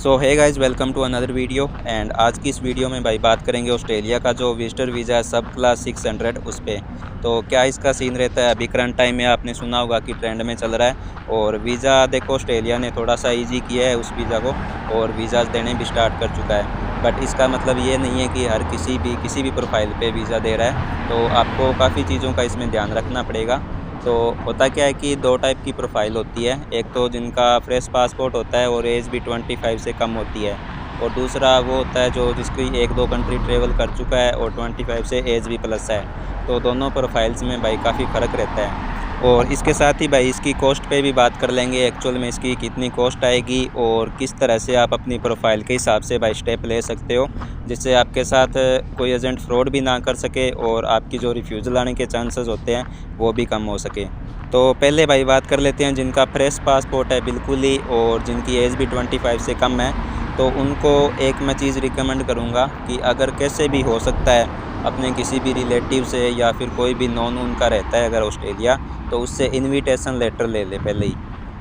So hey guys, welcome to another video. And आज की इस वीडियो में भाई बात करेंगे ऑस्ट्रेलिया का जो विजिटर वीज़ा है सब क्लास 600 उस पर। तो क्या इसका सीन रहता है। अभी करंट टाइम में आपने सुना होगा कि ट्रेंड में चल रहा है और वीज़ा देखो ऑस्ट्रेलिया ने थोड़ा सा इजी किया है उस वीज़ा को और वीज़ा देने भी स्टार्ट कर चुका है। बट इसका मतलब ये नहीं है कि हर किसी भी प्रोफाइल पे वीज़ा दे रहा है। तो आपको काफ़ी चीज़ों का इसमें ध्यान रखना पड़ेगा। तो होता क्या है कि दो टाइप की प्रोफाइल होती है। एक तो जिनका फ्रेश पासपोर्ट होता है और एज भी 25 से कम होती है, और दूसरा वो होता है जो जिसकी एक दो कंट्री ट्रेवल कर चुका है और 25 से एज भी प्लस है। तो दोनों प्रोफाइल्स में भाई काफ़ी फ़र्क रहता है। और इसके साथ ही भाई इसकी कॉस्ट पे भी बात कर लेंगे, एक्चुअल में इसकी कितनी कॉस्ट आएगी और किस तरह से आप अपनी प्रोफाइल के हिसाब से भाई स्टेप ले सकते हो जिससे आपके साथ कोई एजेंट फ्रॉड भी ना कर सके और आपकी जो रिफ्यूज़ल आने के चांसेस होते हैं वो भी कम हो सके। तो पहले भाई बात कर लेते हैं जिनका फ्रेश पासपोर्ट है बिल्कुल ही और जिनकी एज भी 25 से कम है। तो उनको एक मैं चीज़ रिकमेंड करूँगा कि अगर कैसे भी हो सकता है अपने किसी भी रिलेटिव से या फिर कोई भी नॉन उनका रहता है अगर ऑस्ट्रेलिया, तो उससे इनविटेशन लेटर ले ले पहले ही।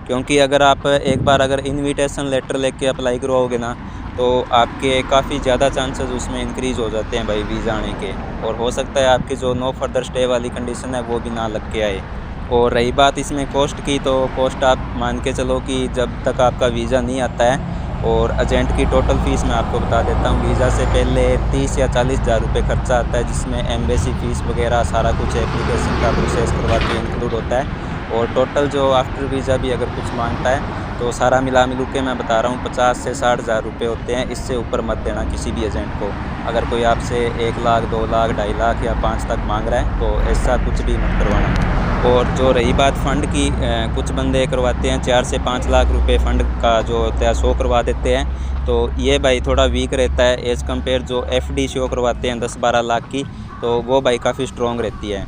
क्योंकि अगर आप एक बार अगर इनविटेशन लेटर लेके अप्लाई करवाओगे ना तो आपके काफ़ी ज़्यादा चांसेस उसमें इंक्रीज़ हो जाते हैं भाई वीज़ा आने के, और हो सकता है आपकी जो नो फर्दर स्टे वाली कंडीशन है वो भी ना लग के आए। और रही बात इसमें कॉस्ट की, तो कॉस्ट आप मान के चलो कि जब तक आपका वीज़ा नहीं आता है, और एजेंट की टोटल फ़ीस मैं आपको बता देता हूँ। वीज़ा से पहले 30 या 40 हज़ार रुपये खर्चा आता है जिसमें एम्बेसी फ़ीस वगैरह सारा कुछ एप्लीकेशन का प्रोसेस करवा के इंक्लूड होता है। और टोटल जो आफ्टर वीज़ा भी अगर कुछ मांगता है तो सारा मिला मिलू के मैं बता रहा हूँ 50 से 60 हज़ार रुपये होते हैं। इससे ऊपर मत देना किसी भी एजेंट को। अगर कोई आपसे 1 लाख 2 लाख 2.5 लाख या 5 तक मांग रहा है तो ऐसा कुछ भी मत करवाना। और जो रही बात फ़ंड की, कुछ बंदे करवाते हैं 4 से 5 लाख रुपए फ़ंड का जो होता है शो करवा देते हैं। तो ये भाई थोड़ा वीक रहता है एज़ कम्पेयर जो एफडी शो करवाते हैं 10-12 लाख की, तो वो भाई काफ़ी स्ट्रॉन्ग रहती है।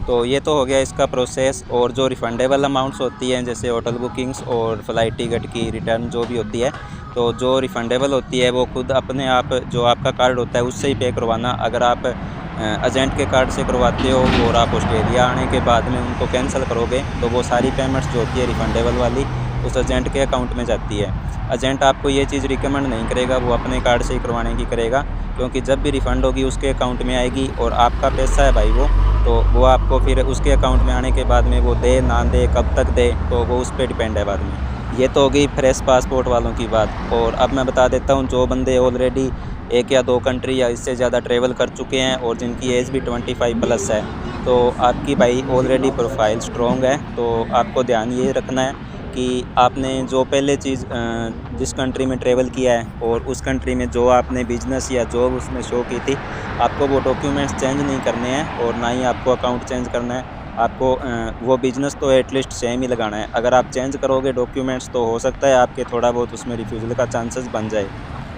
तो ये तो हो गया इसका प्रोसेस। और जो रिफ़ंडेबल अमाउंट्स होती हैं जैसे होटल बुकिंग्स और फ़्लाइट टिकट की रिटर्न जो भी होती है, तो जो रिफ़ंडेबल होती है वो खुद अपने आप जो आपका कार्ड होता है उससे ही पे करवाना। अगर आप एजेंट के कार्ड से करवाते हो और आप ऑस्ट्रेलिया आने के बाद में उनको कैंसिल करोगे तो वो सारी पेमेंट्स जो होती है रिफ़ंडेबल वाली उस एजेंट के अकाउंट में जाती है। एजेंट आपको ये चीज़ रिकमेंड नहीं करेगा, वो अपने कार्ड से ही करवाने की करेगा, क्योंकि जब भी रिफ़ंड होगी उसके अकाउंट में आएगी और आपका पैसा है भाई तो वो आपको फिर उसके अकाउंट में आने के बाद में वो दे ना दे कब तक दे तो वो उस पर डिपेंड है बाद में। ये तो हो गई फ्रेश पासपोर्ट वालों की बात। और अब मैं बता देता हूँ जो बंदे ऑलरेडी 1 या 2 कंट्री या इससे ज़्यादा ट्रैवल कर चुके हैं और जिनकी एज भी 25 प्लस है, तो आपकी भाई ऑलरेडी प्रोफाइल स्ट्रॉन्ग है। तो आपको ध्यान ये रखना है कि आपने जो पहले चीज़ जिस कंट्री में ट्रैवल किया है और उस कंट्री में जो आपने बिज़नेस या जॉब उसमें शो की थी, आपको वो डॉक्यूमेंट्स चेंज नहीं करने हैं और ना ही आपको अकाउंट चेंज करना है। आपको वो बिज़नेस तो एटलीस्ट सेम ही लगाना है। अगर आप चेंज करोगे डॉक्यूमेंट्स तो हो सकता है आपके थोड़ा बहुत उसमें रिफ्यूज़ल का चांसेस बन जाए,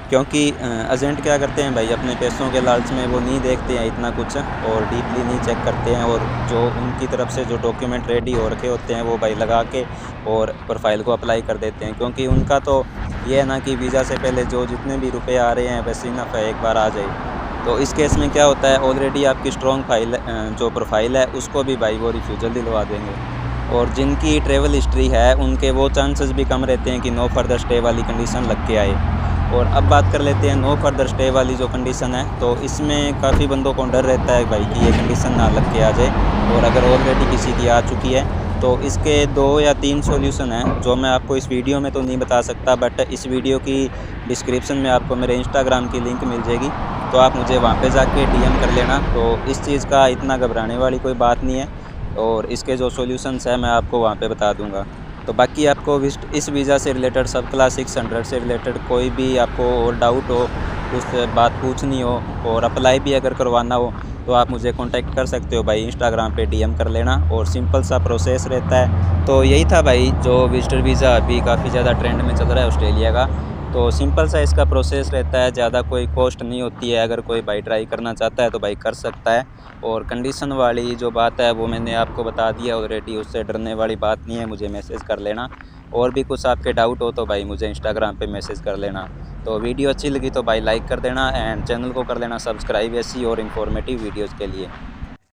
क्योंकि एजेंट क्या करते हैं भाई अपने पैसों के लालच में वो नहीं देखते हैं इतना कुछ और डीपली नहीं चेक करते हैं, और जो उनकी तरफ से जो डॉक्यूमेंट रेडी हो रखे होते हैं वो भाई लगा के और प्रोफाइल को अप्लाई कर देते हैं। क्योंकि उनका तो ये है ना कि वीज़ा से पहले जो जितने भी रुपए आ रहे हैं वैसे इनफ है एक बार आ जाए। तो इस केस में क्या होता है ऑलरेडी आपकी स्ट्रॉन्ग फाइल जो प्रोफाइल है उसको भी भाई वो रिफ्यूज़ल दिलवा देंगे। और जिनकी ट्रैवल हिस्ट्री है उनके वो चांसेस भी कम रहते हैं कि नो फर्दर स्टे वाली कंडीशन लग के आए। और अब बात कर लेते हैं नो फर्दर स्टे वाली जो कंडीशन है, तो इसमें काफ़ी बंदों को डर रहता है भाई कि ये कंडीशन ना लग के आ जाए। और अगर ऑलरेडी किसी की आ चुकी है तो इसके 2 या 3 सॉल्यूशन हैं जो मैं आपको इस वीडियो में तो नहीं बता सकता, बट इस वीडियो की डिस्क्रिप्शन में आपको मेरे इंस्टाग्राम की लिंक मिल जाएगी, तो आप मुझे वहाँ पे जाके डीएम कर लेना। तो इस चीज़ का इतना घबराने वाली कोई बात नहीं है और इसके जो सॉल्यूशंस हैं मैं आपको वहाँ पे बता दूँगा। तो बाकी आपको इस वीज़ा से रिलेटेड सब क्लास 600 से रिलेटेड कोई भी आपको और डाउट हो, कुछ बात पूछनी हो और अप्लाई भी अगर करवाना हो तो आप मुझे कांटेक्ट कर सकते हो भाई, इंस्टाग्राम पे डीएम कर लेना और सिंपल सा प्रोसेस रहता है। तो यही था भाई जो विजिटर वीज़ा अभी काफ़ी ज़्यादा ट्रेंड में चल रहा है ऑस्ट्रेलिया का। तो सिंपल सा इसका प्रोसेस रहता है, ज़्यादा कोई कॉस्ट नहीं होती है। अगर कोई भाई ट्राई करना चाहता है तो भाई कर सकता है। और कंडीशन वाली जो बात है वो मैंने आपको बता दिया ऑलरेडी, उससे डरने वाली बात नहीं है। मुझे मैसेज कर लेना और भी कुछ आपके डाउट हो तो भाई मुझे इंस्टाग्राम पे मैसेज कर लेना। तो वीडियो अच्छी लगी तो भाई लाइक कर देना एंड चैनल को कर लेना सब्सक्राइब ऐसी और इन्फॉर्मेटिव वीडियोज़ के लिए।